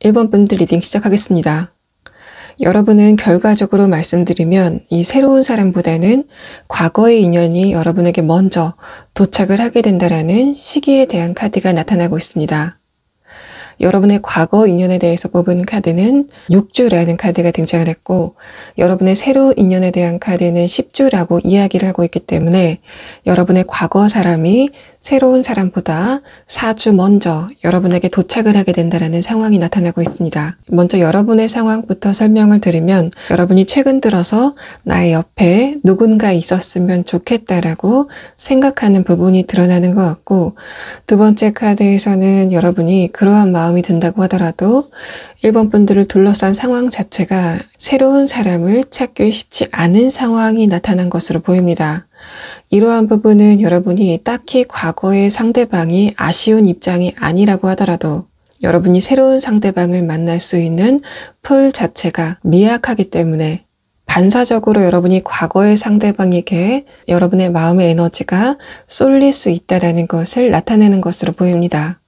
1번 분들 리딩 시작하겠습니다. 여러분은 결과적으로 말씀드리면 이 새로운 사람보다는 과거의 인연이 여러분에게 먼저 도착을 하게 된다라는 시기에 대한 카드가 나타나고 있습니다. 여러분의 과거 인연에 대해서 뽑은 카드는 6주라는 카드가 등장을 했고, 여러분의 새로운 인연에 대한 카드는 10주라고 이야기를 하고 있기 때문에 여러분의 과거 사람이 새로운 사람보다 4주 먼저 여러분에게 도착을 하게 된다는 상황이 나타나고 있습니다. 먼저 여러분의 상황부터 설명을 드리면, 여러분이 최근 들어서 나의 옆에 누군가 있었으면 좋겠다라고 생각하는 부분이 드러나는 것 같고, 두 번째 카드에서는 여러분이 그러한 마음이 든다고 하더라도 1번 분들을 둘러싼 상황 자체가 새로운 사람을 찾기 쉽지 않은 상황이 나타난 것으로 보입니다. 이러한 부분은 여러분이 딱히 과거의 상대방이 아쉬운 입장이 아니라고 하더라도 여러분이 새로운 상대방을 만날 수 있는 풀 자체가 미약하기 때문에 반사적으로 여러분이 과거의 상대방에게 여러분의 마음의 에너지가 쏠릴 수 있다는 것을 나타내는 것으로 보입니다.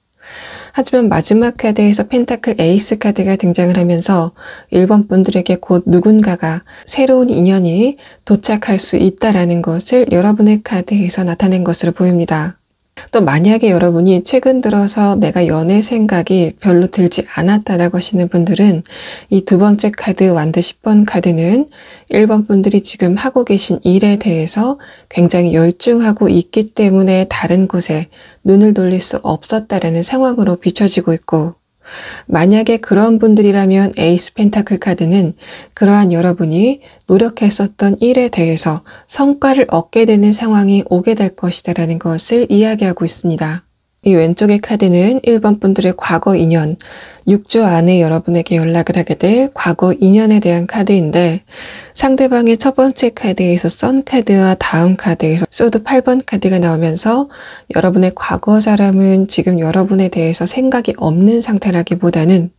하지만 마지막 카드에서 펜타클 에이스 카드가 등장을 하면서 1번 분들에게 곧 누군가가 새로운 인연이 도착할 수 있다는 것을 여러분의 카드에서 나타낸 것으로 보입니다. 또 만약에 여러분이 최근 들어서 내가 연애 생각이 별로 들지 않았다라고 하시는 분들은 이 두 번째 카드 완드 10번 카드는 1번 분들이 지금 하고 계신 일에 대해서 굉장히 열중하고 있기 때문에 다른 곳에 눈을 돌릴 수 없었다라는 상황으로 비춰지고 있고, 만약에 그런 분들이라면 에이스 펜타클 카드는 그러한 여러분이 노력했었던 일에 대해서 성과를 얻게 되는 상황이 오게 될 것이다라는 것을 이야기하고 있습니다. 이 왼쪽의 카드는 1번 분들의 과거 인연, 6주 안에 여러분에게 연락을 하게 될 과거 인연에 대한 카드인데, 상대방의 첫 번째 카드에서 선 카드와 다음 카드에서 소드 8번 카드가 나오면서 여러분의 과거 사람은 지금 여러분에 대해서 생각이 없는 상태라기보다는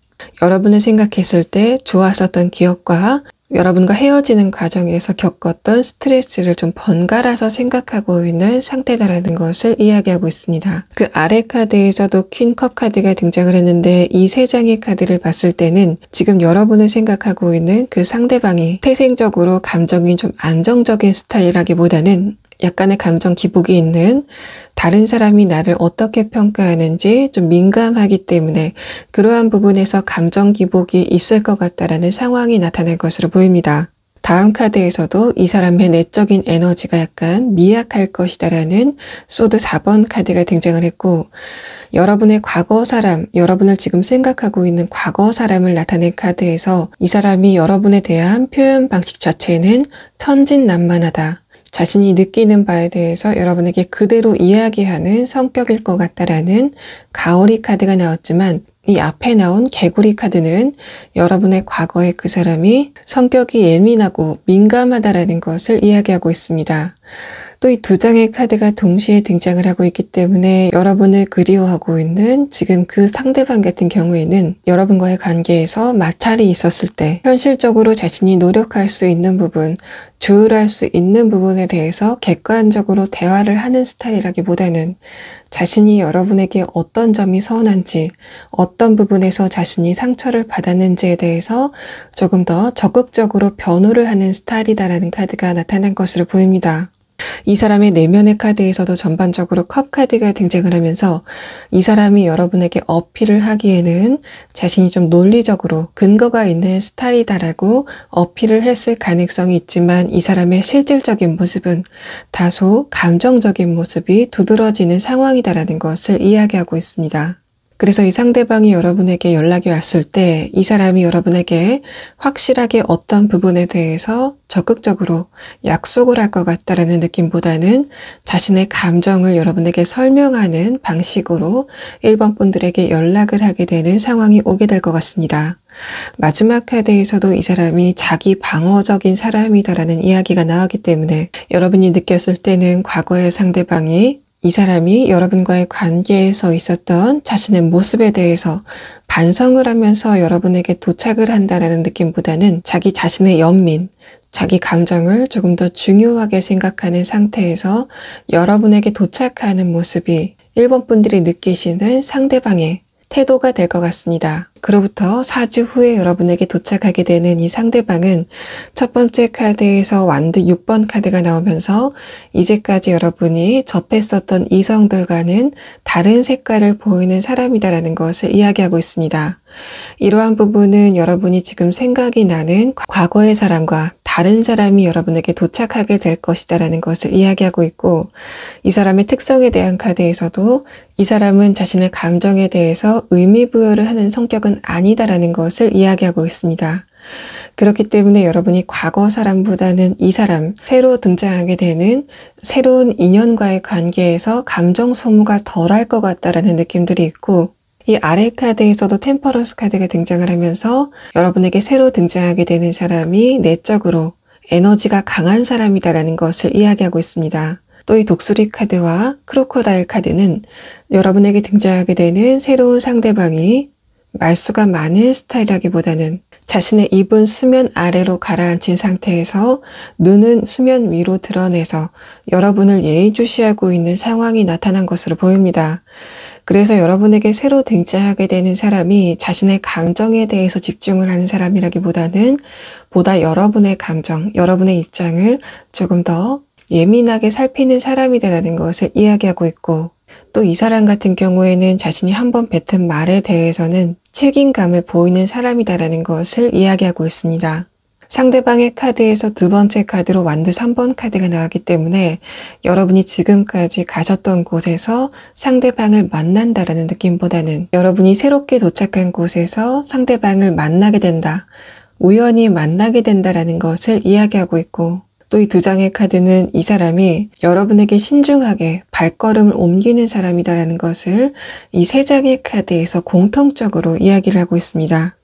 여러분을 생각했을 때 좋았었던 기억과 여러분과 헤어지는 과정에서 겪었던 스트레스를 좀 번갈아서 생각하고 있는 상태다라는 것을 이야기하고 있습니다. 그 아래 카드에서도 퀸컵 카드가 등장을 했는데 이 세 장의 카드를 봤을 때는 지금 여러분을 생각하고 있는 그 상대방이 태생적으로 감정이 좀 안정적인 스타일이라기보다는 약간의 감정 기복이 있는, 다른 사람이 나를 어떻게 평가하는지 좀 민감하기 때문에 그러한 부분에서 감정 기복이 있을 것 같다라는 상황이 나타날 것으로 보입니다. 다음 카드에서도 이 사람의 내적인 에너지가 약간 미약할 것이다라는 소드 4번 카드가 등장을 했고, 여러분의 과거 사람, 여러분을 지금 생각하고 있는 과거 사람을 나타낸 카드에서 이 사람이 여러분에 대한 표현 방식 자체는 천진난만하다, 자신이 느끼는 바에 대해서 여러분에게 그대로 이야기하는 성격일 것 같다라는 가오리 카드가 나왔지만, 이 앞에 나온 개구리 카드는 여러분의 과거에 그 사람이 성격이 예민하고 민감하다라는 것을 이야기하고 있습니다. 또 이 두 장의 카드가 동시에 등장을 하고 있기 때문에 여러분을 그리워하고 있는 지금 그 상대방 같은 경우에는 여러분과의 관계에서 마찰이 있었을 때 현실적으로 자신이 노력할 수 있는 부분, 조율할 수 있는 부분에 대해서 객관적으로 대화를 하는 스타일이라기보다는 자신이 여러분에게 어떤 점이 서운한지, 어떤 부분에서 자신이 상처를 받았는지에 대해서 조금 더 적극적으로 변호를 하는 스타일이다라는 카드가 나타난 것으로 보입니다. 이 사람의 내면의 카드에서도 전반적으로 컵 카드가 등장을 하면서 이 사람이 여러분에게 어필을 하기에는 자신이 좀 논리적으로 근거가 있는 스타일이다라고 어필을 했을 가능성이 있지만, 이 사람의 실질적인 모습은 다소 감정적인 모습이 두드러지는 상황이다라는 것을 이야기하고 있습니다. 그래서 이 상대방이 여러분에게 연락이 왔을 때 이 사람이 여러분에게 확실하게 어떤 부분에 대해서 적극적으로 약속을 할 것 같다라는 느낌보다는 자신의 감정을 여러분에게 설명하는 방식으로 1번 분들에게 연락을 하게 되는 상황이 오게 될 것 같습니다. 마지막 카드에서도 이 사람이 자기 방어적인 사람이다라는 이야기가 나왔기 때문에 여러분이 느꼈을 때는 과거의 상대방이 이 사람이 여러분과의 관계에서 있었던 자신의 모습에 대해서 반성을 하면서 여러분에게 도착을 한다는 느낌보다는 자기 자신의 연민, 자기 감정을 조금 더 중요하게 생각하는 상태에서 여러분에게 도착하는 모습이 1번 분들이 느끼시는 상대방의 태도가 될 것 같습니다. 그로부터 4주 후에 여러분에게 도착하게 되는 이 상대방은 첫 번째 카드에서 완드 6번 카드가 나오면서 이제까지 여러분이 접했었던 이성들과는 다른 색깔을 보이는 사람이다라는 것을 이야기하고 있습니다. 이러한 부분은 여러분이 지금 생각이 나는 과거의 사람과 다른 사람이 여러분에게 도착하게 될 것이다라는 것을 이야기하고 있고, 이 사람의 특성에 대한 카드에서도 이 사람은 자신의 감정에 대해서 의미 부여를 하는 성격은 아니다라는 것을 이야기하고 있습니다. 그렇기 때문에 여러분이 과거 사람보다는 이 사람, 새로 등장하게 되는 새로운 인연과의 관계에서 감정 소모가 덜할 것 같다라는 느낌들이 있고, 이 아래 카드에서도 템퍼런스 카드가 등장을 하면서 여러분에게 새로 등장하게 되는 사람이 내적으로 에너지가 강한 사람이다라는 것을 이야기하고 있습니다. 또 이 독수리 카드와 크로코다일 카드는 여러분에게 등장하게 되는 새로운 상대방이 말수가 많은 스타일이라기보다는 자신의 입은 수면 아래로 가라앉힌 상태에서 눈은 수면 위로 드러내서 여러분을 예의주시하고 있는 상황이 나타난 것으로 보입니다. 그래서 여러분에게 새로 등장하게 되는 사람이 자신의 감정에 대해서 집중을 하는 사람이라기보다는 보다 여러분의 감정, 여러분의 입장을 조금 더 예민하게 살피는 사람이라는 것을 이야기하고 있고, 또 이 사람 같은 경우에는 자신이 한번 뱉은 말에 대해서는 책임감을 보이는 사람이다라는 것을 이야기하고 있습니다. 상대방의 카드에서 두 번째 카드로 완드 3번 카드가 나왔기 때문에 여러분이 지금까지 가셨던 곳에서 상대방을 만난다라는 느낌보다는 여러분이 새롭게 도착한 곳에서 상대방을 만나게 된다, 우연히 만나게 된다라는 것을 이야기하고 있고, 또 이 두 장의 카드는 이 사람이 여러분에게 신중하게 발걸음을 옮기는 사람이다라는 것을 이 세 장의 카드에서 공통적으로 이야기를 하고 있습니다.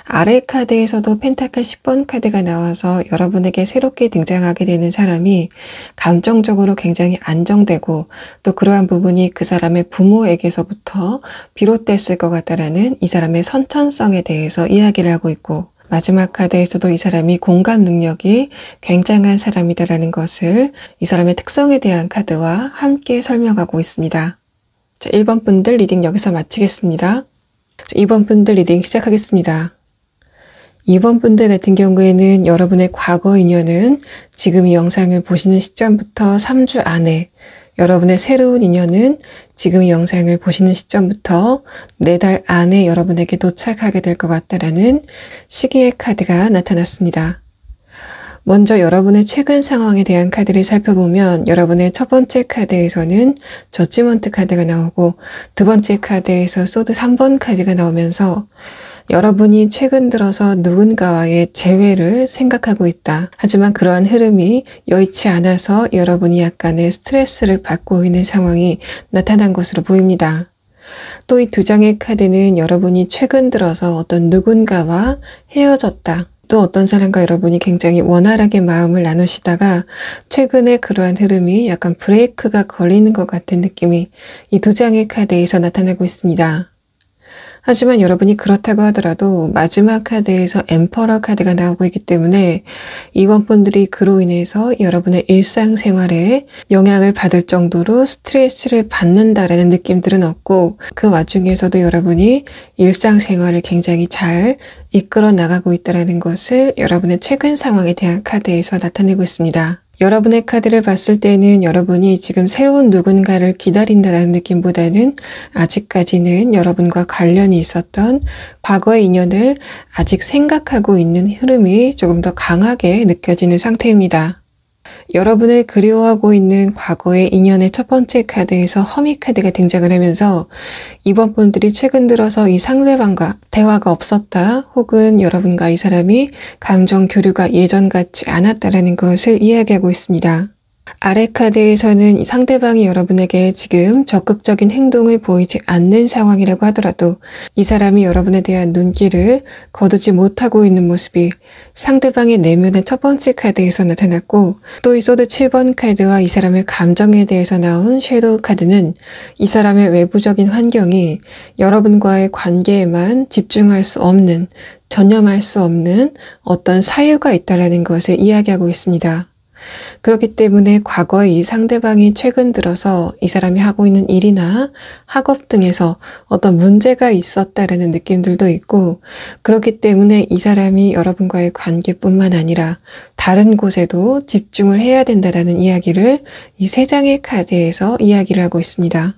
아래 카드에서도 펜타클 10번 카드가 나와서 여러분에게 새롭게 등장하게 되는 사람이 감정적으로 굉장히 안정되고, 또 그러한 부분이 그 사람의 부모에게서부터 비롯됐을 것 같다라는 이 사람의 선천성에 대해서 이야기를 하고 있고, 마지막 카드에서도 이 사람이 공감 능력이 굉장한 사람이다라는 것을 이 사람의 특성에 대한 카드와 함께 설명하고 있습니다. 자, 1번 분들 리딩 여기서 마치겠습니다. 2번 분들 리딩 시작하겠습니다. 2번 분들 같은 경우에는 여러분의 과거 인연은 지금 이 영상을 보시는 시점부터 3주 안에, 여러분의 새로운 인연은 지금 이 영상을 보시는 시점부터 4달 안에 여러분에게 도착하게 될 것 같다라는 시기의 카드가 나타났습니다. 먼저 여러분의 최근 상황에 대한 카드를 살펴보면 여러분의 첫 번째 카드에서는 저지먼트 카드가 나오고 두 번째 카드에서 소드 3번 카드가 나오면서 여러분이 최근 들어서 누군가와의 재회를 생각하고 있다. 하지만 그러한 흐름이 여의치 않아서 여러분이 약간의 스트레스를 받고 있는 상황이 나타난 것으로 보입니다. 또 이 2장의 카드는 여러분이 최근 들어서 어떤 누군가와 헤어졌다. 또 어떤 사람과 여러분이 굉장히 원활하게 마음을 나누시다가 최근에 그러한 흐름이 약간 브레이크가 걸리는 것 같은 느낌이 이 2장의 카드에서 나타나고 있습니다. 하지만 여러분이 그렇다고 하더라도 마지막 카드에서 엠퍼러 카드가 나오고 있기 때문에 이번 분들이 그로 인해서 여러분의 일상생활에 영향을 받을 정도로 스트레스를 받는다라는 느낌들은 없고 그 와중에서도 여러분이 일상생활을 굉장히 잘 이끌어 나가고 있다는 것을 여러분의 최근 상황에 대한 카드에서 나타내고 있습니다. 여러분의 카드를 봤을 때는 여러분이 지금 새로운 누군가를 기다린다는 느낌보다는 아직까지는 여러분과 관련이 있었던 과거의 인연을 아직 생각하고 있는 흐름이 조금 더 강하게 느껴지는 상태입니다. 여러분을 그리워하고 있는 과거의 인연의 첫 번째 카드에서 허미 카드가 등장을 하면서 이번 분들이 최근 들어서 이 상대방과 대화가 없었다 혹은 여러분과 이 사람이 감정 교류가 예전 같지 않았다라는 것을 이야기하고 있습니다. 아래 카드에서는 이 상대방이 여러분에게 지금 적극적인 행동을 보이지 않는 상황이라고 하더라도 이 사람이 여러분에 대한 눈길을 거두지 못하고 있는 모습이 상대방의 내면의 첫 번째 카드에서 나타났고 또 이 소드 7번 카드와 이 사람의 감정에 대해서 나온 섀도우 카드는 이 사람의 외부적인 환경이 여러분과의 관계에만 집중할 수 없는, 전념할 수 없는 어떤 사유가 있다는 것을 이야기하고 있습니다. 그렇기 때문에 과거에 이 상대방이 최근 들어서 이 사람이 하고 있는 일이나 학업 등에서 어떤 문제가 있었다라는 느낌들도 있고 그렇기 때문에 이 사람이 여러분과의 관계뿐만 아니라 다른 곳에도 집중을 해야 된다라는 이야기를 이 3장의 카드에서 이야기를 하고 있습니다.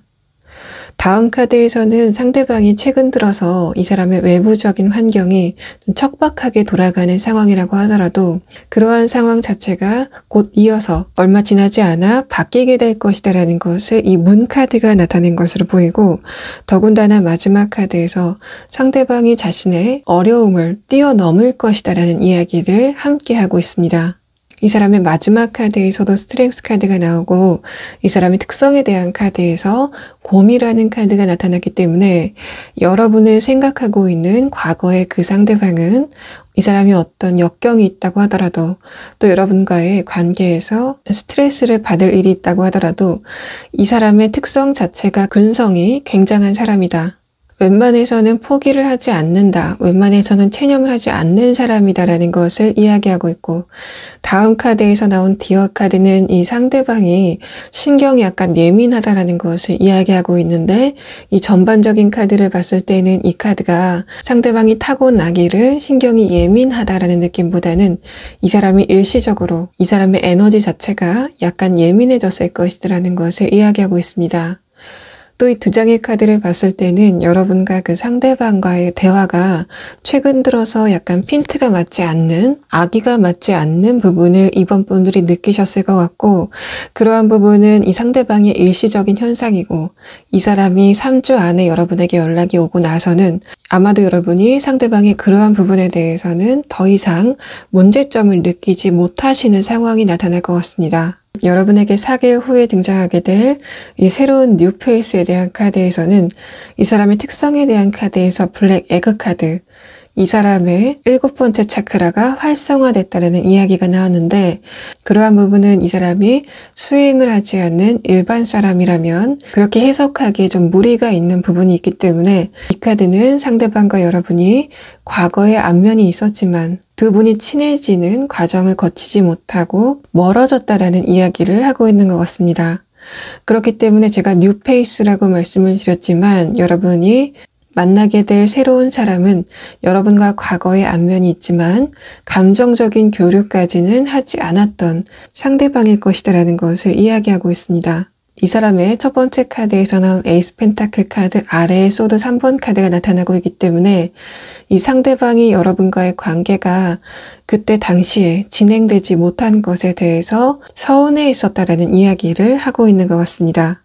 다음 카드에서는 상대방이 최근 들어서 이 사람의 외부적인 환경이 좀 척박하게 돌아가는 상황이라고 하더라도 그러한 상황 자체가 곧 이어서 얼마 지나지 않아 바뀌게 될 것이다라는 것을 이 문 카드가 나타낸 것으로 보이고 더군다나 마지막 카드에서 상대방이 자신의 어려움을 뛰어넘을 것이다라는 이야기를 함께 하고 있습니다. 이 사람의 마지막 카드에서도 스트렝스 카드가 나오고 이 사람의 특성에 대한 카드에서 곰이라는 카드가 나타났기 때문에 여러분을 생각하고 있는 과거의 그 상대방은 이 사람이 어떤 역경이 있다고 하더라도 또 여러분과의 관계에서 스트레스를 받을 일이 있다고 하더라도 이 사람의 특성 자체가 근성이 굉장한 사람이다. 웬만해서는 포기를 하지 않는다. 웬만해서는 체념을 하지 않는 사람이다라는 것을 이야기하고 있고 다음 카드에서 나온 디어 카드는 이 상대방이 신경이 약간 예민하다라는 것을 이야기하고 있는데 이 전반적인 카드를 봤을 때는 이 카드가 상대방이 타고나기를 신경이 예민하다라는 느낌보다는 이 사람이 일시적으로 이 사람의 에너지 자체가 약간 예민해졌을 것이라는 것을 이야기하고 있습니다. 또 이 2장의 카드를 봤을 때는 여러분과 그 상대방과의 대화가 최근 들어서 약간 핀트가 맞지 않는, 아기가 맞지 않는 부분을 이번 분들이 느끼셨을 것 같고 그러한 부분은 이 상대방의 일시적인 현상이고 이 사람이 3주 안에 여러분에게 연락이 오고 나서는 아마도 여러분이 상대방의 그러한 부분에 대해서는 더 이상 문제점을 느끼지 못하시는 상황이 나타날 것 같습니다. 여러분에게 4개월 후에 등장하게 될 이 새로운 뉴 페이스에 대한 카드에서는 이 사람의 특성에 대한 카드에서 블랙 에그 카드, 이 사람의 7번째 차크라가 활성화됐다는 이야기가 나왔는데, 그러한 부분은 이 사람이 수행을 하지 않는 일반 사람이라면 그렇게 해석하기에 좀 무리가 있는 부분이 있기 때문에, 이 카드는 상대방과 여러분이 과거에 안면이 있었지만 두 분이 친해지는 과정을 거치지 못하고 멀어졌다라는 이야기를 하고 있는 것 같습니다. 그렇기 때문에 제가 뉴페이스라고 말씀을 드렸지만, 여러분이 만나게 될 새로운 사람은 여러분과 과거의 안면이 있지만 감정적인 교류까지는 하지 않았던 상대방일 것이다라는 것을 이야기하고 있습니다. 이 사람의 첫 번째 카드에서 나온 에이스 펜타클 카드 아래에 소드 3번 카드가 나타나고 있기 때문에, 이 상대방이 여러분과의 관계가 그때 당시에 진행되지 못한 것에 대해서 서운해 있었다라는 이야기를 하고 있는 것 같습니다.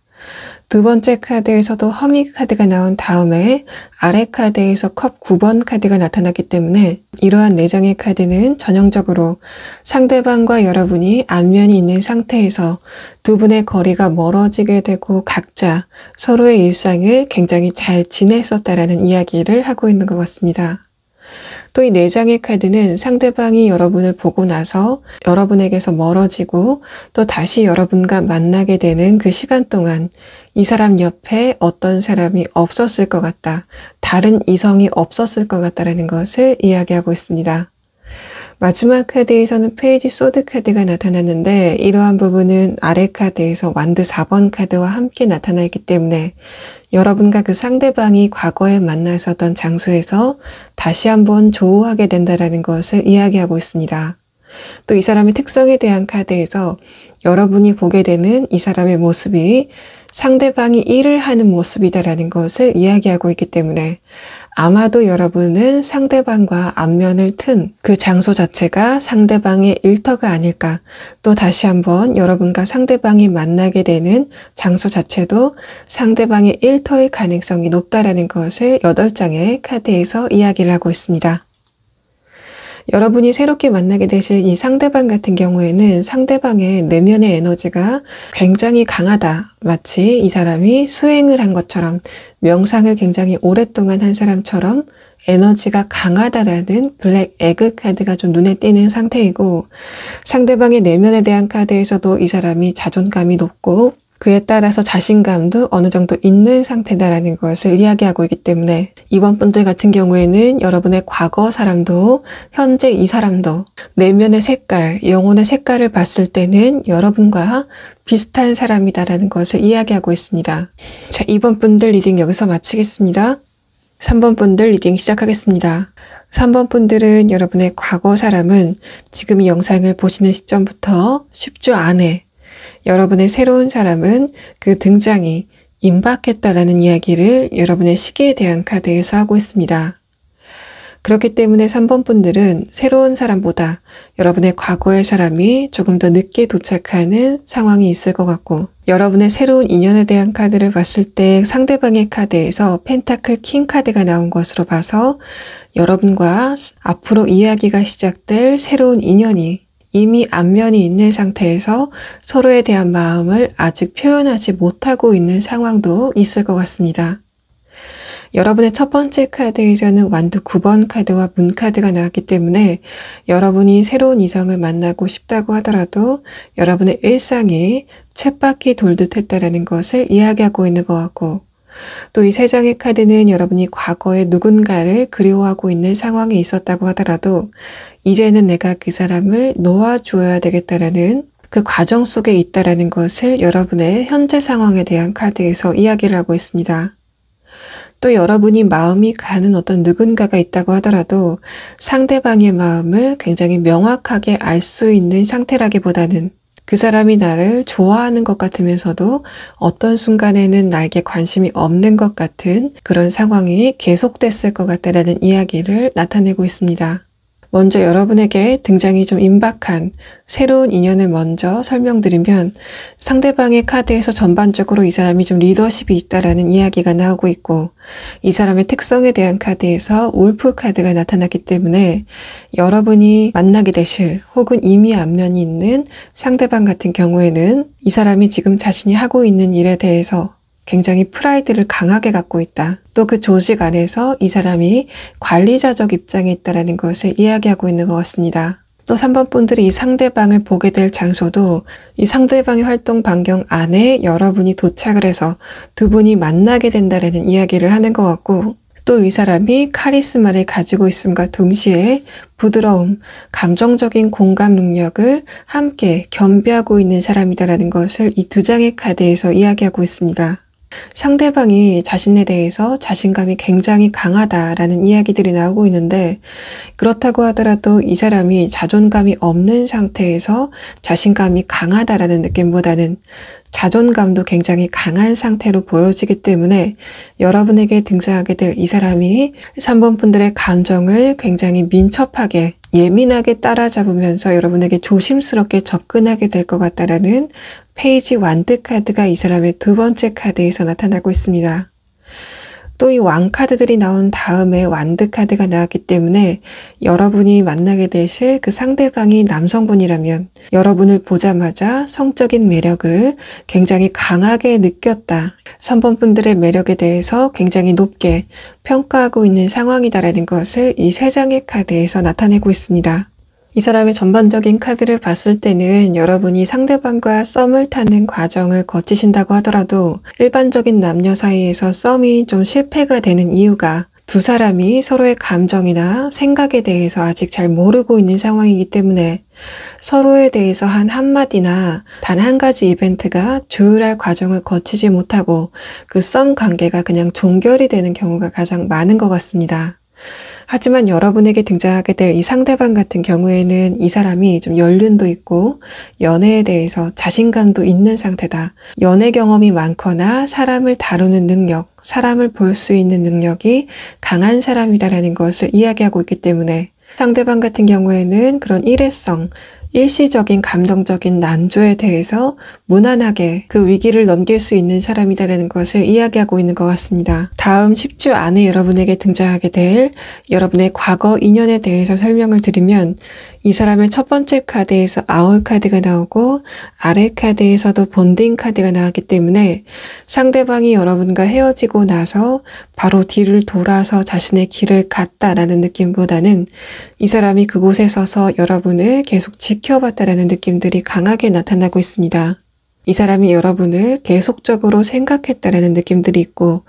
두 번째 카드에서도 허미 카드가 나온 다음에 아래 카드에서 컵 9번 카드가 나타났기 때문에, 이러한 4장의 카드는 전형적으로 상대방과 여러분이 안면이 있는 상태에서 두 분의 거리가 멀어지게 되고 각자 서로의 일상을 굉장히 잘 지냈었다라는 이야기를 하고 있는 것 같습니다. 또 이 4장의 카드는 상대방이 여러분을 보고 나서 여러분에게서 멀어지고 또 다시 여러분과 만나게 되는 그 시간 동안 이 사람 옆에 어떤 사람이 없었을 것 같다, 다른 이성이 없었을 것 같다라는 것을 이야기하고 있습니다. 마지막 카드에서는 페이지 소드 카드가 나타났는데, 이러한 부분은 아래 카드에서 완드 4번 카드와 함께 나타나 있기 때문에 여러분과 그 상대방이 과거에 만났었던 장소에서 다시 한번 조우하게 된다는 것을 이야기하고 있습니다. 또 이 사람의 특성에 대한 카드에서 여러분이 보게 되는 이 사람의 모습이 상대방이 일을 하는 모습이다라는 것을 이야기하고 있기 때문에, 아마도 여러분은 상대방과 안면을 튼 그 장소 자체가 상대방의 일터가 아닐까, 또 다시 한번 여러분과 상대방이 만나게 되는 장소 자체도 상대방의 일터일 가능성이 높다라는 것을 8장의 카드에서 이야기를 하고 있습니다. 여러분이 새롭게 만나게 되실 이 상대방 같은 경우에는 상대방의 내면의 에너지가 굉장히 강하다, 마치 이 사람이 수행을 한 것처럼, 명상을 굉장히 오랫동안 한 사람처럼 에너지가 강하다라는 블랙 에그 카드가 좀 눈에 띄는 상태이고, 상대방의 내면에 대한 카드에서도 이 사람이 자존감이 높고 그에 따라서 자신감도 어느 정도 있는 상태다라는 것을 이야기하고 있기 때문에, 이번 분들 같은 경우에는 여러분의 과거 사람도 현재 이 사람도 내면의 색깔, 영혼의 색깔을 봤을 때는 여러분과 비슷한 사람이다라는 것을 이야기하고 있습니다. 자, 이번 분들 리딩 여기서 마치겠습니다. 3번 분들 리딩 시작하겠습니다. 3번 분들은 여러분의 과거 사람은 지금 이 영상을 보시는 시점부터 10주 안에 여러분의 새로운 사람은 그 등장이 임박했다라는 이야기를 여러분의 시기에 대한 카드에서 하고 있습니다. 그렇기 때문에 3번 분들은 새로운 사람보다 여러분의 과거의 사람이 조금 더 늦게 도착하는 상황이 있을 것 같고, 여러분의 새로운 인연에 대한 카드를 봤을 때 상대방의 카드에서 펜타클 킹 카드가 나온 것으로 봐서 여러분과 앞으로 이야기가 시작될 새로운 인연이 이미 안면이 있는 상태에서 서로에 대한 마음을 아직 표현하지 못하고 있는 상황도 있을 것 같습니다. 여러분의 첫 번째 카드에서는 완드 9번 카드와 문 카드가 나왔기 때문에 여러분이 새로운 이성을 만나고 싶다고 하더라도 여러분의 일상이 쳇바퀴 돌듯 했다라는 것을 이야기하고 있는 것 같고, 또 이 3장의 카드는 여러분이 과거에 누군가를 그리워하고 있는 상황이 있었다고 하더라도 이제는 내가 그 사람을 놓아줘야 되겠다라는 그 과정 속에 있다라는 것을 여러분의 현재 상황에 대한 카드에서 이야기를 하고 있습니다. 또 여러분이 마음이 가는 어떤 누군가가 있다고 하더라도 상대방의 마음을 굉장히 명확하게 알 수 있는 상태라기보다는 그 사람이 나를 좋아하는 것 같으면서도 어떤 순간에는 나에게 관심이 없는 것 같은 그런 상황이 계속됐을 것 같다라는 이야기를 나타내고 있습니다. 먼저 여러분에게 등장이 좀 임박한 새로운 인연을 먼저 설명드리면, 상대방의 카드에서 전반적으로 이 사람이 좀 리더십이 있다라는 이야기가 나오고 있고, 이 사람의 특성에 대한 카드에서 울프 카드가 나타났기 때문에 여러분이 만나게 되실 혹은 이미 안면이 있는 상대방 같은 경우에는 이 사람이 지금 자신이 하고 있는 일에 대해서 굉장히 프라이드를 강하게 갖고 있다. 또 그 조직 안에서 이 사람이 관리자적 입장에 있다는 것을 이야기하고 있는 것 같습니다. 또 3번 분들이 이 상대방을 보게 될 장소도 이 상대방의 활동 반경 안에 여러분이 도착을 해서 두 분이 만나게 된다는 이야기를 하는 것 같고, 또 이 사람이 카리스마를 가지고 있음과 동시에 부드러움, 감정적인 공감 능력을 함께 겸비하고 있는 사람이다라는 것을 이 두 장의 카드에서 이야기하고 있습니다. 상대방이 자신에 대해서 자신감이 굉장히 강하다라는 이야기들이 나오고 있는데, 그렇다고 하더라도 이 사람이 자존감이 없는 상태에서 자신감이 강하다라는 느낌보다는 자존감도 굉장히 강한 상태로 보여지기 때문에 여러분에게 등장하게 될 이 사람이 3번 분들의 감정을 굉장히 민첩하게 예민하게 따라잡으면서 여러분에게 조심스럽게 접근하게 될 것 같다라는 페이지 완드 카드가 이 사람의 두 번째 카드에서 나타나고 있습니다. 또 이 왕 카드들이 나온 다음에 완드 카드가 나왔기 때문에 여러분이 만나게 되실 그 상대방이 남성분이라면 여러분을 보자마자 성적인 매력을 굉장히 강하게 느꼈다. 3번 분들의 매력에 대해서 굉장히 높게 평가하고 있는 상황이다라는 것을 이 세 장의 카드에서 나타내고 있습니다. 이 사람의 전반적인 카드를 봤을 때는 여러분이 상대방과 썸을 타는 과정을 거치신다고 하더라도 일반적인 남녀 사이에서 썸이 좀 실패가 되는 이유가 두 사람이 서로의 감정이나 생각에 대해서 아직 잘 모르고 있는 상황이기 때문에 서로에 대해서 한 한마디나 단 한 가지 이벤트가 조율할 과정을 거치지 못하고 그 썸 관계가 그냥 종결이 되는 경우가 가장 많은 것 같습니다. 하지만 여러분에게 등장하게 될 이 상대방 같은 경우에는 이 사람이 좀 연륜도 있고 연애에 대해서 자신감도 있는 상태다. 연애 경험이 많거나 사람을 다루는 능력, 사람을 볼 수 있는 능력이 강한 사람이다라는 것을 이야기하고 있기 때문에 상대방 같은 경우에는 그런 일회성, 일시적인 감정적인 난조에 대해서 무난하게 그 위기를 넘길 수 있는 사람이다라는 것을 이야기하고 있는 것 같습니다. 다음 10주 안에 여러분에게 등장하게 될 여러분의 과거 인연에 대해서 설명을 드리면 이 사람의 첫 번째 카드에서 아울 카드가 나오고 아래 카드에서도 본딩 카드가 나왔기 때문에 상대방이 여러분과 헤어지고 나서 바로 뒤를 돌아서 자신의 길을 갔다라는 느낌보다는 이 사람이 그곳에 서서 여러분을 계속 지켜봤다라는 느낌들이 강하게 나타나고 있습니다. 이 사람이 여러분을 계속적으로 생각했다라는 느낌들이 있고,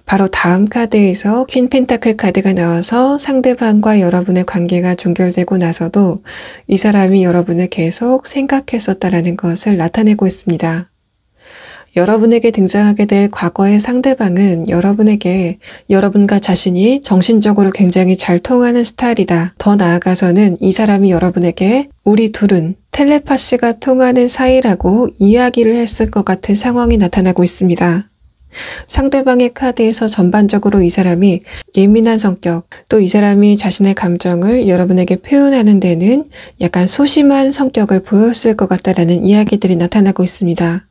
바로 다음 카드에서 퀸 펜타클 카드가 나와서 상대방과 여러분의 관계가 종결되고 나서도 이 사람이 여러분을 계속 생각했었다라는 것을 나타내고 있습니다. 여러분에게 등장하게 될 과거의 상대방은 여러분에게 여러분과 자신이 정신적으로 굉장히 잘 통하는 스타일이다. 더 나아가서는 이 사람이 여러분에게 우리 둘은 텔레파시가 통하는 사이라고 이야기를 했을 것 같은 상황이 나타나고 있습니다. 상대방의 카드에서 전반적으로 이 사람이 예민한 성격, 또 이 사람이 자신의 감정을 여러분에게 표현하는 데는 약간 소심한 성격을 보였을 것 같다라는 이야기들이 나타나고 있습니다.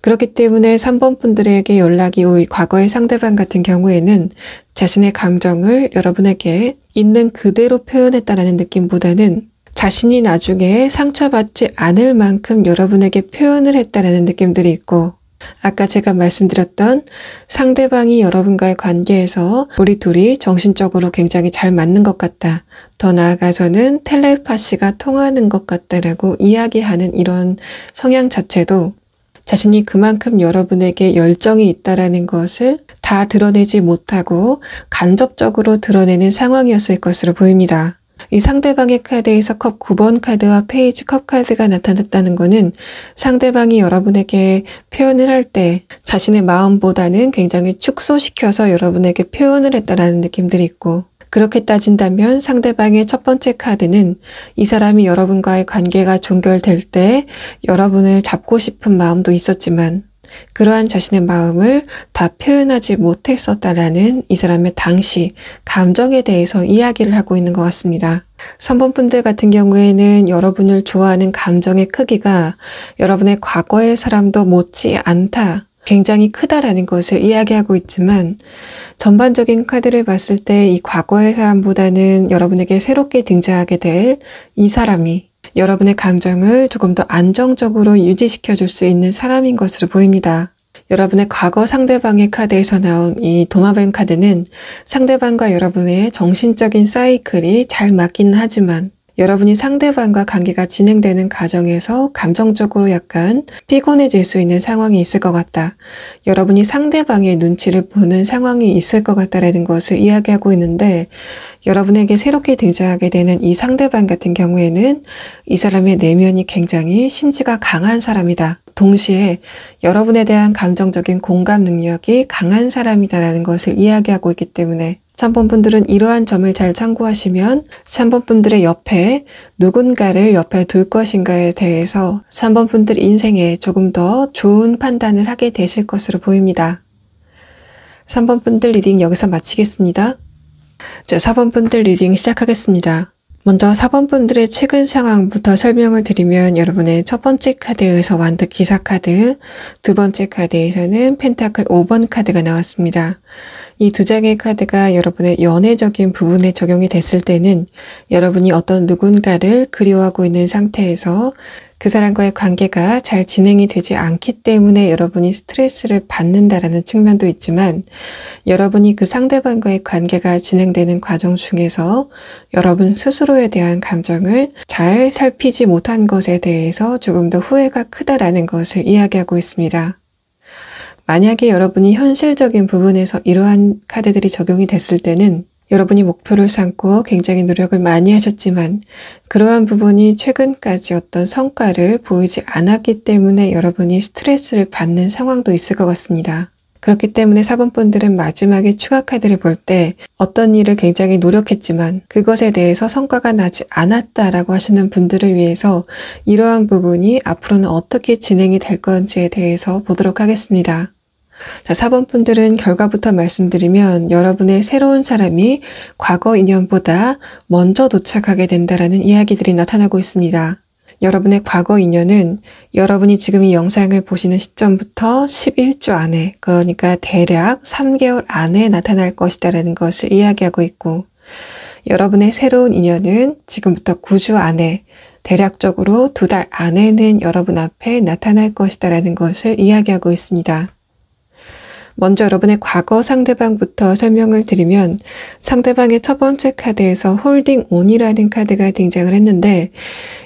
그렇기 때문에 3번 분들에게 연락이 올 과거의 상대방 같은 경우에는 자신의 감정을 여러분에게 있는 그대로 표현했다라는 느낌보다는 자신이 나중에 상처받지 않을 만큼 여러분에게 표현을 했다라는 느낌들이 있고, 아까 제가 말씀드렸던 상대방이 여러분과의 관계에서 우리 둘이 정신적으로 굉장히 잘 맞는 것 같다. 더 나아가서는 텔레파시가 통하는 것 같다라고 이야기하는 이런 성향 자체도 자신이 그만큼 여러분에게 열정이 있다라는 것을 다 드러내지 못하고 간접적으로 드러내는 상황이었을 것으로 보입니다. 이 상대방의 카드에서 컵 9번 카드와 페이지 컵 카드가 나타났다는 것은 상대방이 여러분에게 표현을 할 때 자신의 마음보다는 굉장히 축소시켜서 여러분에게 표현을 했다라는 느낌들이 있고, 그렇게 따진다면 상대방의 첫 번째 카드는 이 사람이 여러분과의 관계가 종결될 때 여러분을 잡고 싶은 마음도 있었지만 그러한 자신의 마음을 다 표현하지 못했었다라는 이 사람의 당시 감정에 대해서 이야기를 하고 있는 것 같습니다. 3번 분들 같은 경우에는 여러분을 좋아하는 감정의 크기가 여러분의 과거의 사람도 못지 않다, 굉장히 크다라는 것을 이야기하고 있지만, 전반적인 카드를 봤을 때 이 과거의 사람보다는 여러분에게 새롭게 등장하게 될 이 사람이 여러분의 감정을 조금 더 안정적으로 유지시켜 줄 수 있는 사람인 것으로 보입니다. 여러분의 과거 상대방의 카드에서 나온 이 도마뱀 카드는 상대방과 여러분의 정신적인 사이클이 잘 맞기는 하지만 여러분이 상대방과 관계가 진행되는 과정에서 감정적으로 약간 피곤해질 수 있는 상황이 있을 것 같다. 여러분이 상대방의 눈치를 보는 상황이 있을 것 같다라는 것을 이야기하고 있는데, 여러분에게 새롭게 등장하게 되는 이 상대방 같은 경우에는 이 사람의 내면이 굉장히 심지가 강한 사람이다. 동시에 여러분에 대한 감정적인 공감 능력이 강한 사람이다라는 것을 이야기하고 있기 때문에 3번 분들은 이러한 점을 잘 참고하시면 3번 분들의 옆에 누군가를 옆에 둘 것인가에 대해서 3번 분들 인생에 조금 더 좋은 판단을 하게 되실 것으로 보입니다. 3번 분들 리딩 여기서 마치겠습니다. 자, 4번 분들 리딩 시작하겠습니다. 먼저 4번 분들의 최근 상황부터 설명을 드리면 여러분의 첫 번째 카드에서 완드 기사 카드, 두 번째 카드에서는 펜타클 5번 카드가 나왔습니다. 이 두 장의 카드가 여러분의 연애적인 부분에 적용이 됐을 때는 여러분이 어떤 누군가를 그리워하고 있는 상태에서 그 사람과의 관계가 잘 진행이 되지 않기 때문에 여러분이 스트레스를 받는다라는 측면도 있지만, 여러분이 그 상대방과의 관계가 진행되는 과정 중에서 여러분 스스로에 대한 감정을 잘 살피지 못한 것에 대해서 조금 더 후회가 크다라는 것을 이야기하고 있습니다. 만약에 여러분이 현실적인 부분에서 이러한 카드들이 적용이 됐을 때는 여러분이 목표를 삼고 굉장히 노력을 많이 하셨지만 그러한 부분이 최근까지 어떤 성과를 보이지 않았기 때문에 여러분이 스트레스를 받는 상황도 있을 것 같습니다. 그렇기 때문에 4번 분들은 마지막에 추가 카드를 볼 때 어떤 일을 굉장히 노력했지만 그것에 대해서 성과가 나지 않았다라고 하시는 분들을 위해서 이러한 부분이 앞으로는 어떻게 진행이 될 건지에 대해서 보도록 하겠습니다. 자, 4번 분들은 결과부터 말씀드리면 여러분의 새로운 사람이 과거 인연보다 먼저 도착하게 된다라는 이야기들이 나타나고 있습니다. 여러분의 과거 인연은 여러분이 지금 이 영상을 보시는 시점부터 11주 안에, 그러니까 대략 3개월 안에 나타날 것이다라는 것을 이야기하고 있고, 여러분의 새로운 인연은 지금부터 9주 안에, 대략적으로 2달 안에는 여러분 앞에 나타날 것이다라는 것을 이야기하고 있습니다. 먼저 여러분의 과거 상대방부터 설명을 드리면 상대방의 첫 번째 카드에서 홀딩 온이라는 카드가 등장을 했는데,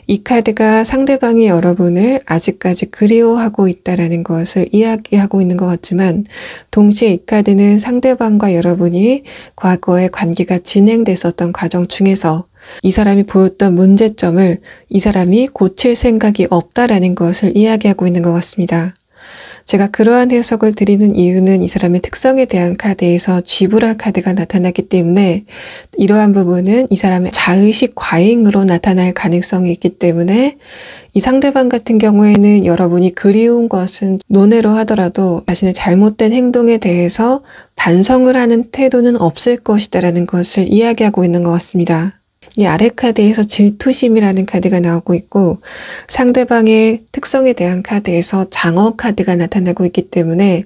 이 카드가 상대방이 여러분을 아직까지 그리워하고 있다라는 것을 이야기하고 있는 것 같지만, 동시에 이 카드는 상대방과 여러분이 과거의 관계가 진행됐었던 과정 중에서 이 사람이 보였던 문제점을 이 사람이 고칠 생각이 없다라는 것을 이야기하고 있는 것 같습니다. 제가 그러한 해석을 드리는 이유는 이 사람의 특성에 대한 카드에서 쥐브라 카드가 나타났기 때문에 이러한 부분은 이 사람의 자의식 과잉으로 나타날 가능성이 있기 때문에 이 상대방 같은 경우에는 여러분이 그리운 것은 논외로 하더라도 자신의 잘못된 행동에 대해서 반성을 하는 태도는 없을 것이다라는 것을 이야기하고 있는 것 같습니다. 이 아래 카드에서 질투심이라는 카드가 나오고 있고, 상대방의 특성에 대한 카드에서 장어 카드가 나타나고 있기 때문에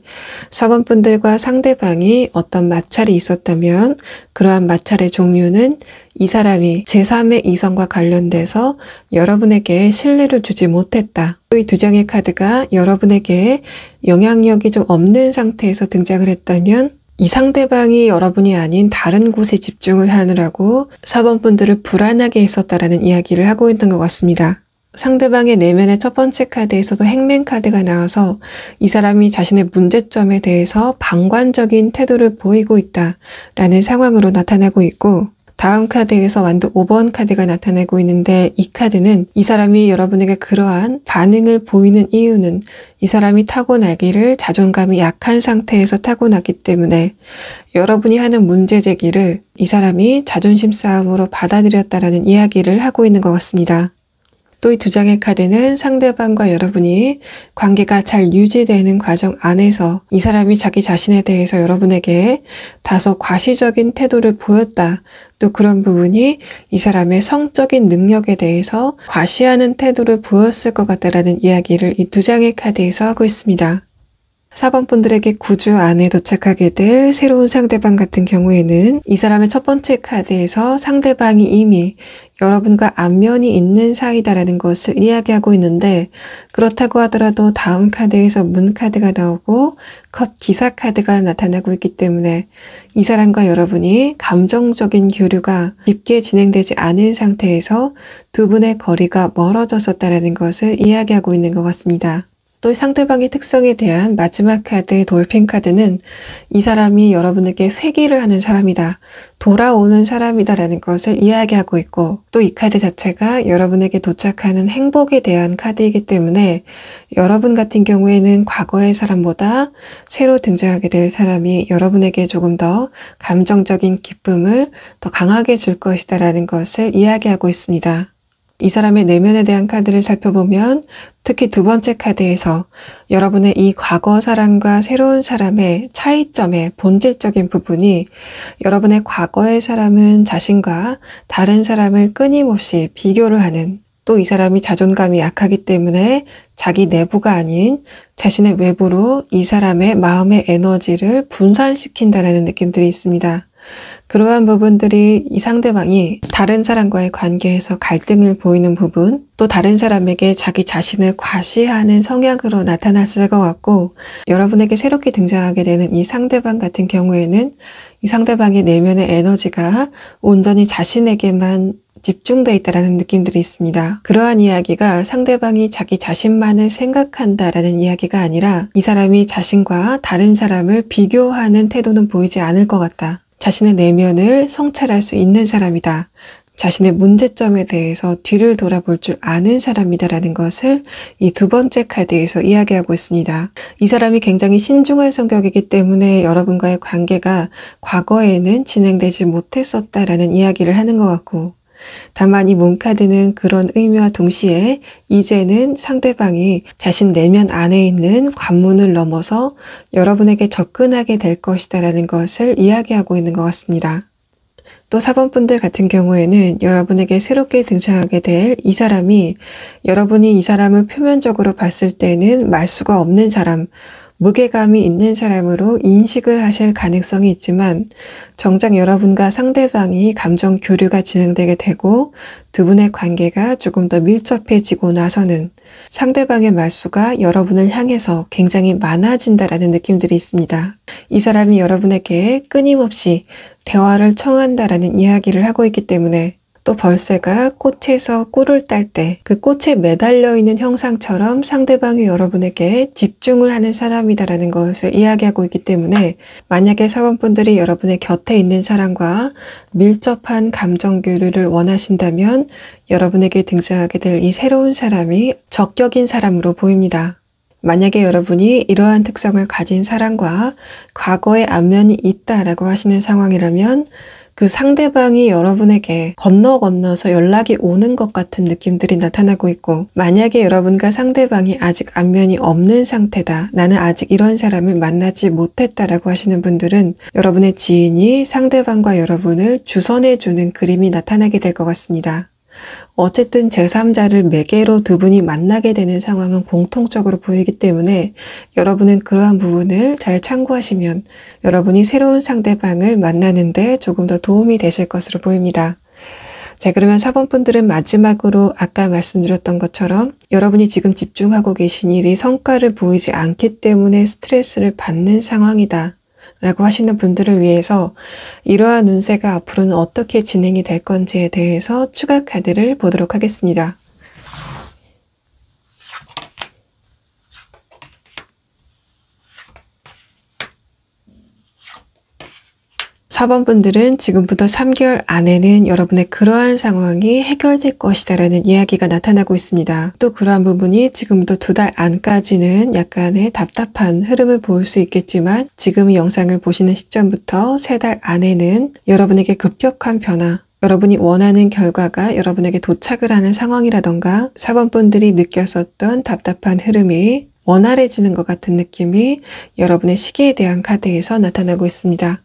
4번 분들과 상대방이 어떤 마찰이 있었다면 그러한 마찰의 종류는 이 사람이 제3의 이성과 관련돼서 여러분에게 신뢰를 주지 못했다. 또 이 두 장의 카드가 여러분에게 영향력이 좀 없는 상태에서 등장을 했다면 이 상대방이 여러분이 아닌 다른 곳에 집중을 하느라고 4번 분들을 불안하게 했었다라는 이야기를 하고 있는 것 같습니다. 상대방의 내면의 첫 번째 카드에서도 행맨 카드가 나와서 이 사람이 자신의 문제점에 대해서 방관적인 태도를 보이고 있다라는 상황으로 나타나고 있고, 다음 카드에서 완드 5번 카드가 나타나고 있는데, 이 카드는 이 사람이 여러분에게 그러한 반응을 보이는 이유는 이 사람이 타고나기를 자존감이 약한 상태에서 타고났기 때문에 여러분이 하는 문제 제기를 이 사람이 자존심 싸움으로 받아들였다라는 이야기를 하고 있는 것 같습니다. 또 이 두 장의 카드는 상대방과 여러분이 관계가 잘 유지되는 과정 안에서 이 사람이 자기 자신에 대해서 여러분에게 다소 과시적인 태도를 보였다. 또 그런 부분이 이 사람의 성적인 능력에 대해서 과시하는 태도를 보였을 것 같다라는 이야기를 이 두 장의 카드에서 하고 있습니다. 4번 분들에게 9주 안에 도착하게 될 새로운 상대방 같은 경우에는 이 사람의 첫 번째 카드에서 상대방이 이미 여러분과 안면이 있는 사이다라는 것을 이야기하고 있는데, 그렇다고 하더라도 다음 카드에서 문 카드가 나오고 컵 기사 카드가 나타나고 있기 때문에 이 사람과 여러분이 감정적인 교류가 깊게 진행되지 않은 상태에서 두 분의 거리가 멀어졌었다라는 것을 이야기하고 있는 것 같습니다. 또 상대방의 특성에 대한 마지막 카드 돌핀 카드는 이 사람이 여러분에게 회귀를 하는 사람이다, 돌아오는 사람이다라는 것을 이야기하고 있고, 또 이 카드 자체가 여러분에게 도착하는 행복에 대한 카드이기 때문에 여러분 같은 경우에는 과거의 사람보다 새로 등장하게 될 사람이 여러분에게 조금 더 감정적인 기쁨을 더 강하게 줄 것이다라는 것을 이야기하고 있습니다. 이 사람의 내면에 대한 카드를 살펴보면 특히 두 번째 카드에서 여러분의 이 과거 사람과 새로운 사람의 차이점의 본질적인 부분이, 여러분의 과거의 사람은 자신과 다른 사람을 끊임없이 비교를 하는, 또 이 사람이 자존감이 약하기 때문에 자기 내부가 아닌 자신의 외부로 이 사람의 마음의 에너지를 분산시킨다는 느낌들이 있습니다. 그러한 부분들이 이 상대방이 다른 사람과의 관계에서 갈등을 보이는 부분, 또 다른 사람에게 자기 자신을 과시하는 성향으로 나타났을 것 같고, 여러분에게 새롭게 등장하게 되는 이 상대방 같은 경우에는 이 상대방의 내면의 에너지가 온전히 자신에게만 집중되어 있다는 느낌들이 있습니다. 그러한 이야기가 상대방이 자기 자신만을 생각한다라는 이야기가 아니라 이 사람이 자신과 다른 사람을 비교하는 태도는 보이지 않을 것 같다. 자신의 내면을 성찰할 수 있는 사람이다. 자신의 문제점에 대해서 뒤를 돌아볼 줄 아는 사람이다라는 것을 이 두 번째 카드에서 이야기하고 있습니다. 이 사람이 굉장히 신중한 성격이기 때문에 여러분과의 관계가 과거에는 진행되지 못했었다라는 이야기를 하는 것 같고, 다만 이 문카드는 그런 의미와 동시에 이제는 상대방이 자신 내면 안에 있는 관문을 넘어서 여러분에게 접근하게 될 것이다라는 것을 이야기하고 있는 것 같습니다. 또 4번 분들 같은 경우에는 여러분에게 새롭게 등장하게 될 이 사람이, 여러분이 이 사람을 표면적으로 봤을 때는 말 수가 없는 사람, 무게감이 있는 사람으로 인식을 하실 가능성이 있지만, 정작 여러분과 상대방이 감정 교류가 진행되게 되고 두 분의 관계가 조금 더 밀접해지고 나서는 상대방의 말수가 여러분을 향해서 굉장히 많아진다라는 느낌들이 있습니다. 이 사람이 여러분에게 끊임없이 대화를 청한다라는 이야기를 하고 있기 때문에, 또 벌새가 꽃에서 꿀을 딸 때 그 꽃에 매달려 있는 형상처럼 상대방이 여러분에게 집중을 하는 사람이다라는 것을 이야기하고 있기 때문에, 만약에 사원분들이 여러분의 곁에 있는 사람과 밀접한 감정 교류를 원하신다면 여러분에게 등장하게 될 이 새로운 사람이 적격인 사람으로 보입니다. 만약에 여러분이 이러한 특성을 가진 사람과 과거의 안면이 있다라고 하시는 상황이라면 그 상대방이 여러분에게 건너서 연락이 오는 것 같은 느낌들이 나타나고 있고, 만약에 여러분과 상대방이 아직 안면이 없는 상태다, 나는 아직 이런 사람을 만나지 못했다라고 하시는 분들은 여러분의 지인이 상대방과 여러분을 주선해주는 그림이 나타나게 될 것 같습니다. 어쨌든 제3자를 매개로 두 분이 만나게 되는 상황은 공통적으로 보이기 때문에 여러분은 그러한 부분을 잘 참고하시면 여러분이 새로운 상대방을 만나는데 조금 더 도움이 되실 것으로 보입니다. 자, 그러면 4번 분들은 마지막으로 아까 말씀드렸던 것처럼 여러분이 지금 집중하고 계신 일이 성과를 보이지 않기 때문에 스트레스를 받는 상황이다 라고 하시는 분들을 위해서 이러한 운세가 앞으로는 어떻게 진행이 될 건지에 대해서 추가 카드를 보도록 하겠습니다. 4번 분들은 지금부터 3개월 안에는 여러분의 그러한 상황이 해결될 것이다라는 이야기가 나타나고 있습니다. 또 그러한 부분이 지금부터 2달 안까지는 약간의 답답한 흐름을 보일 수 있겠지만, 지금 이 영상을 보시는 시점부터 3달 안에는 여러분에게 급격한 변화, 여러분이 원하는 결과가 여러분에게 도착을 하는 상황이라던가 4번 분들이 느꼈었던 답답한 흐름이 원활해지는 것 같은 느낌이 여러분의 시기에 대한 카드에서 나타나고 있습니다.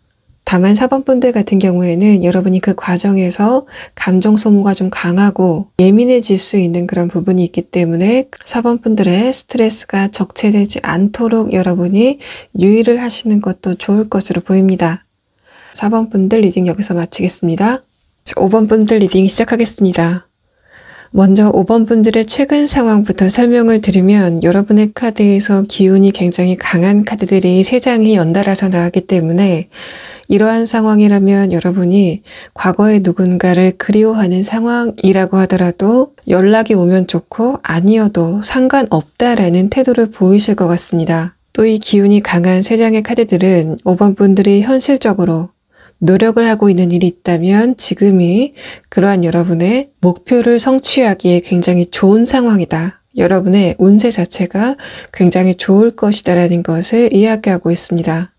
다만 4번 분들 같은 경우에는 여러분이 그 과정에서 감정 소모가 좀 강하고 예민해질 수 있는 그런 부분이 있기 때문에 4번 분들의 스트레스가 적체되지 않도록 여러분이 유의를 하시는 것도 좋을 것으로 보입니다. 4번 분들 리딩 여기서 마치겠습니다. 5번 분들 리딩 시작하겠습니다. 먼저 5번 분들의 최근 상황부터 설명을 드리면 여러분의 카드에서 기운이 굉장히 강한 카드들이 3장이 연달아서 나왔기 때문에 이러한 상황이라면 여러분이 과거의 누군가를 그리워하는 상황이라고 하더라도 연락이 오면 좋고 아니어도 상관없다라는 태도를 보이실 것 같습니다. 또 이 기운이 강한 3장의 카드들은 5번 분들이 현실적으로 노력을 하고 있는 일이 있다면 지금이 그러한 여러분의 목표를 성취하기에 굉장히 좋은 상황이다. 여러분의 운세 자체가 굉장히 좋을 것이다라는 것을 이야기하고 있습니다.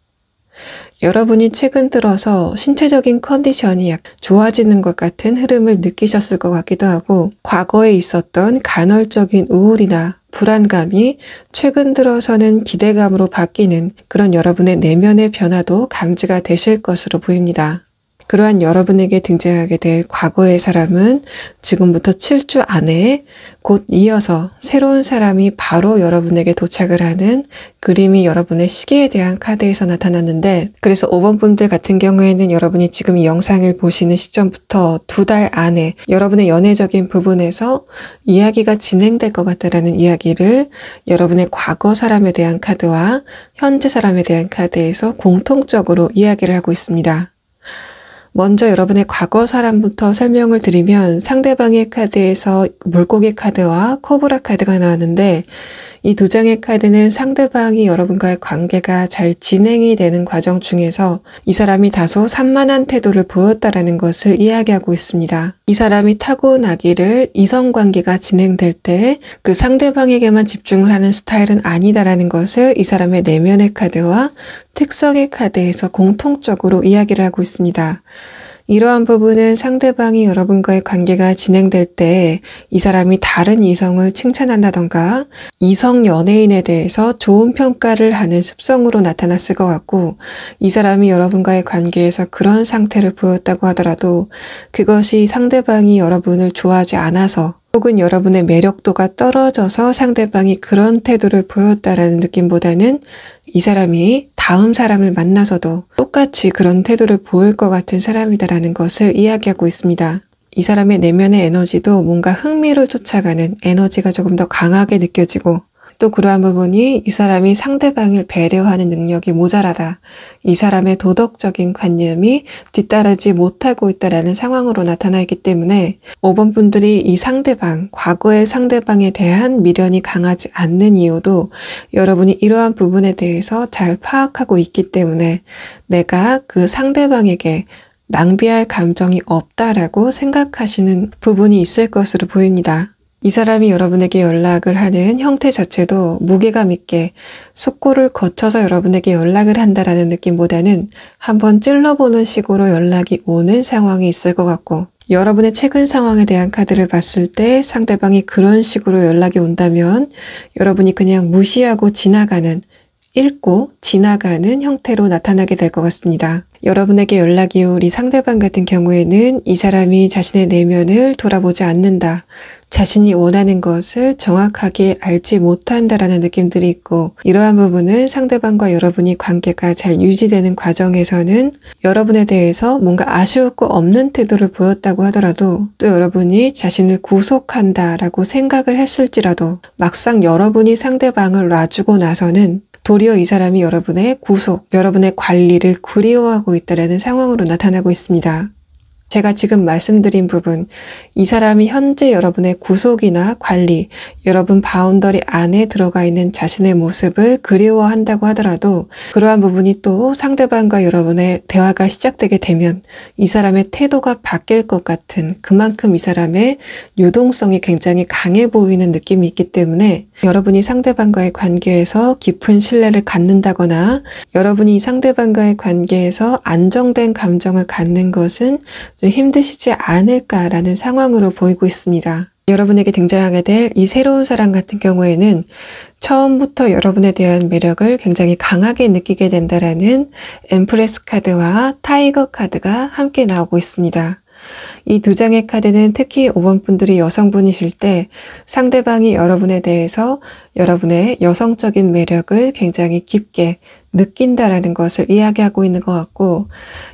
여러분이 최근 들어서 신체적인 컨디션이 좋아지는 것 같은 흐름을 느끼셨을 것 같기도 하고 과거에 있었던 간헐적인 우울이나 불안감이 최근 들어서는 기대감으로 바뀌는 그런 여러분의 내면의 변화도 감지가 되실 것으로 보입니다. 그러한 여러분에게 등장하게 될 과거의 사람은 지금부터 7주 안에 곧 이어서 새로운 사람이 바로 여러분에게 도착을 하는 그림이 여러분의 시계에 대한 카드에서 나타났는데, 그래서 5번 분들 같은 경우에는 여러분이 지금 이 영상을 보시는 시점부터 2달 안에 여러분의 연애적인 부분에서 이야기가 진행될 것 같다라는 이야기를 여러분의 과거 사람에 대한 카드와 현재 사람에 대한 카드에서 공통적으로 이야기를 하고 있습니다. 먼저 여러분의 과거 사람부터 설명을 드리면 상대방의 카드에서 물고기 카드와 코브라 카드가 나왔는데 이 2장의 카드는 상대방이 여러분과의 관계가 잘 진행이 되는 과정 중에서 이 사람이 다소 산만한 태도를 보였다라는 것을 이야기하고 있습니다. 이 사람이 타고나기를 이성관계가 진행될 때 그 상대방에게만 집중을 하는 스타일은 아니다라는 것을 이 사람의 내면의 카드와 특성의 카드에서 공통적으로 이야기를 하고 있습니다. 이러한 부분은 상대방이 여러분과의 관계가 진행될 때 이 사람이 다른 이성을 칭찬한다던가 이성 연예인에 대해서 좋은 평가를 하는 습성으로 나타났을 것 같고, 이 사람이 여러분과의 관계에서 그런 상태를 보였다고 하더라도 그것이 상대방이 여러분을 좋아하지 않아서 혹은 여러분의 매력도가 떨어져서 상대방이 그런 태도를 보였다라는 느낌보다는 이 사람이 다음 사람을 만나서도 똑같이 그런 태도를 보일 것 같은 사람이다라는 것을 이야기하고 있습니다. 이 사람의 내면의 에너지도 뭔가 흥미를 쫓아가는 에너지가 조금 더 강하게 느껴지고, 또 그러한 부분이 이 사람이 상대방을 배려하는 능력이 모자라다, 이 사람의 도덕적인 관념이 뒤따르지 못하고 있다라는 상황으로 나타나 있기 때문에 5번 분들이 이 상대방, 과거의 상대방에 대한 미련이 강하지 않는 이유도 여러분이 이러한 부분에 대해서 잘 파악하고 있기 때문에 내가 그 상대방에게 낭비할 감정이 없다라고 생각하시는 부분이 있을 것으로 보입니다. 이 사람이 여러분에게 연락을 하는 형태 자체도 무게감 있게 숙고를 거쳐서 여러분에게 연락을 한다라는 느낌보다는 한번 찔러보는 식으로 연락이 오는 상황이 있을 것 같고, 여러분의 최근 상황에 대한 카드를 봤을 때 상대방이 그런 식으로 연락이 온다면 여러분이 그냥 무시하고 지나가는, 읽고 지나가는 형태로 나타나게 될 것 같습니다. 여러분에게 연락이 올 이 상대방 같은 경우에는 이 사람이 자신의 내면을 돌아보지 않는다, 자신이 원하는 것을 정확하게 알지 못한다라는 느낌들이 있고, 이러한 부분은 상대방과 여러분이 관계가 잘 유지되는 과정에서는 여러분에 대해서 뭔가 아쉬울 거 없는 태도를 보였다고 하더라도, 또 여러분이 자신을 구속한다라고 생각을 했을지라도 막상 여러분이 상대방을 놔주고 나서는 도리어 이 사람이 여러분의 구속, 여러분의 관리를 그리워하고 있다는 상황으로 나타나고 있습니다. 제가 지금 말씀드린 부분, 이 사람이 현재 여러분의 구속이나 관리, 여러분 바운더리 안에 들어가 있는 자신의 모습을 그리워한다고 하더라도 그러한 부분이 또 상대방과 여러분의 대화가 시작되게 되면 이 사람의 태도가 바뀔 것 같은, 그만큼 이 사람의 유동성이 굉장히 강해 보이는 느낌이 있기 때문에 여러분이 상대방과의 관계에서 깊은 신뢰를 갖는다거나 여러분이 이 상대방과의 관계에서 안정된 감정을 갖는 것은 좀 힘드시지 않을까라는 상황으로 보이고 있습니다. 여러분에게 등장하게 될 이 새로운 사람 같은 경우에는 처음부터 여러분에 대한 매력을 굉장히 강하게 느끼게 된다라는 엠프레스 카드와 타이거 카드가 함께 나오고 있습니다. 이 두 장의 카드는 특히 5번 분들이 여성분이실 때 상대방이 여러분에 대해서 여러분의 여성적인 매력을 굉장히 깊게 느낀다라는 것을 이야기하고 있는 것 같고,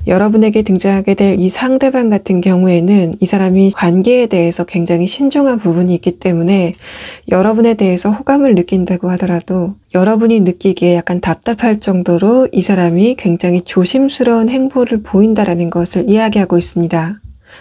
여러분에게 등장하게 될 이 상대방 같은 경우에는 이 사람이 관계에 대해서 굉장히 신중한 부분이 있기 때문에 여러분에 대해서 호감을 느낀다고 하더라도 여러분이 느끼기에 약간 답답할 정도로 이 사람이 굉장히 조심스러운 행보를 보인다라는 것을 이야기하고 있습니다.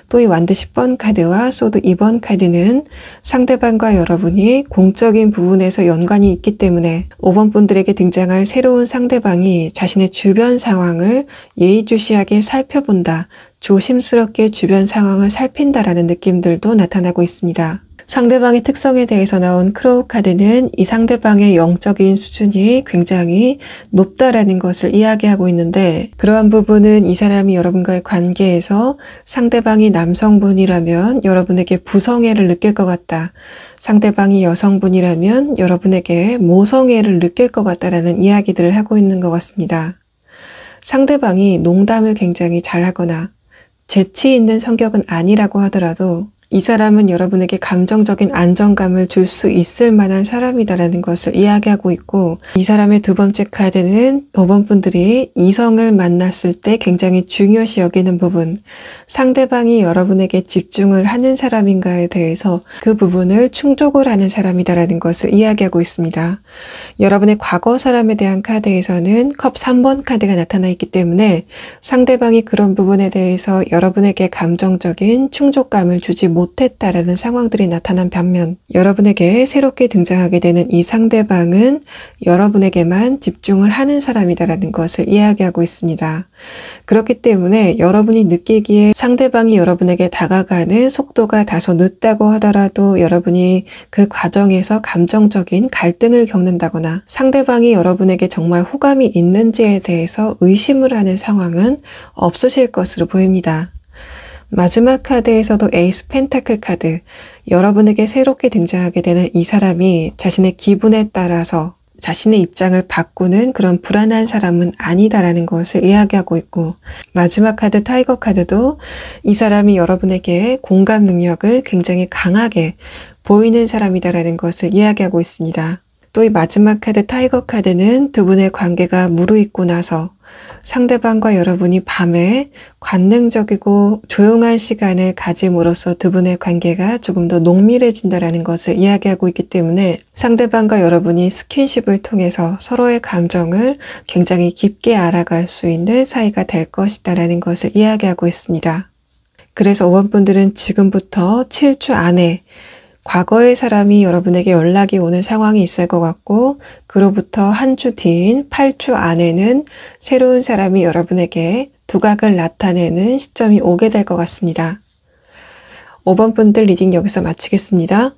또 이 완드 10번 카드와 소드 2번 카드는 상대방과 여러분이 공적인 부분에서 연관이 있기 때문에 5번 분들에게 등장할 새로운 상대방이 자신의 주변 상황을 예의주시하게 살펴본다, 조심스럽게 주변 상황을 살핀다라는 느낌들도 나타나고 있습니다. 상대방의 특성에 대해서 나온 크로우 카드는 이 상대방의 영적인 수준이 굉장히 높다라는 것을 이야기하고 있는데, 그러한 부분은 이 사람이 여러분과의 관계에서 상대방이 남성분이라면 여러분에게 부성애를 느낄 것 같다, 상대방이 여성분이라면 여러분에게 모성애를 느낄 것 같다라는 이야기들을 하고 있는 것 같습니다. 상대방이 농담을 굉장히 잘하거나 재치 있는 성격은 아니라고 하더라도 이 사람은 여러분에게 감정적인 안정감을 줄 수 있을 만한 사람이다라는 것을 이야기하고 있고, 이 사람의 두 번째 카드는 5번 분들이 이성을 만났을 때 굉장히 중요시 여기는 부분, 상대방이 여러분에게 집중을 하는 사람인가에 대해서 그 부분을 충족을 하는 사람이다라는 것을 이야기하고 있습니다. 여러분의 과거 사람에 대한 카드에서는 컵 3번 카드가 나타나 있기 때문에 상대방이 그런 부분에 대해서 여러분에게 감정적인 충족감을 주지 못했다라는 상황들이 나타난 반면, 여러분에게 새롭게 등장하게 되는 이 상대방은 여러분에게만 집중을 하는 사람이다라는 것을 이야기하고 있습니다. 그렇기 때문에 여러분이 느끼기에 상대방이 여러분에게 다가가는 속도가 다소 늦다고 하더라도 여러분이 그 과정에서 감정적인 갈등을 겪는다거나 상대방이 여러분에게 정말 호감이 있는지에 대해서 의심을 하는 상황은 없으실 것으로 보입니다. 마지막 카드에서도 에이스 펜타클 카드, 여러분에게 새롭게 등장하게 되는 이 사람이 자신의 기분에 따라서 자신의 입장을 바꾸는 그런 불안한 사람은 아니다라는 것을 이야기하고 있고, 마지막 카드 타이거 카드도 이 사람이 여러분에게 공감 능력을 굉장히 강하게 보이는 사람이다라는 것을 이야기하고 있습니다. 또 이 마지막 카드 타이거 카드는 두 분의 관계가 무르익고 나서 상대방과 여러분이 밤에 관능적이고 조용한 시간을 가짐으로써 두 분의 관계가 조금 더 농밀해진다라는 것을 이야기하고 있기 때문에 상대방과 여러분이 스킨십을 통해서 서로의 감정을 굉장히 깊게 알아갈 수 있는 사이가 될 것이다라는 것을 이야기하고 있습니다. 그래서 5번 분들은 지금부터 7주 안에 과거의 사람이 여러분에게 연락이 오는 상황이 있을 것 같고, 그로부터 한 주 뒤인 8주 안에는 새로운 사람이 여러분에게 두각을 나타내는 시점이 오게 될 것 같습니다. 5번 분들 리딩 여기서 마치겠습니다.